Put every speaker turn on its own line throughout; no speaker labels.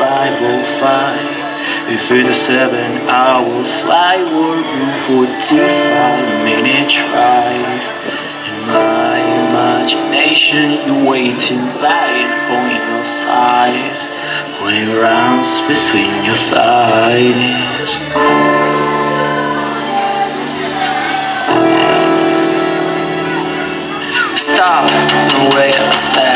505. If it's a 7-hour flight or 45-minute drive, in my imagination you're waiting, lying on your sides, when it rounds between your thighs. Stop and wait a sec,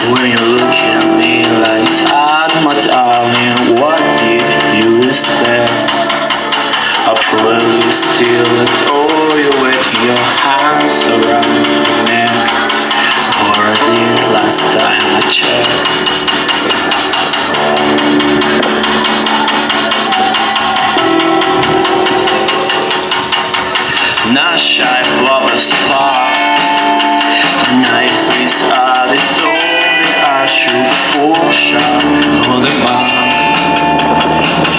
when you're looking at me like that, my darling, what did you expect? I'll probably still adore you with your hands around your neck, or this last time I checked. Not shy for a spark, niceness are the soul that I should fall short on the mark.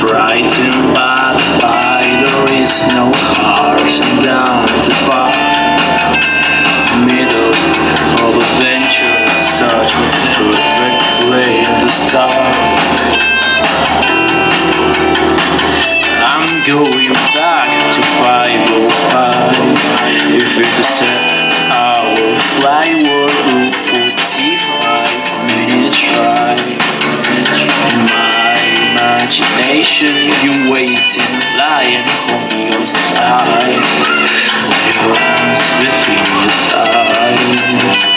Frightened by the fight, there is no hearts down the bar. Middle of adventure, such a perfect place to start. I'm going back to 505. If it's a 7-hour flight or 45-minute drive, in my imagination you're waiting, lying on your side, with your arms between your thighs.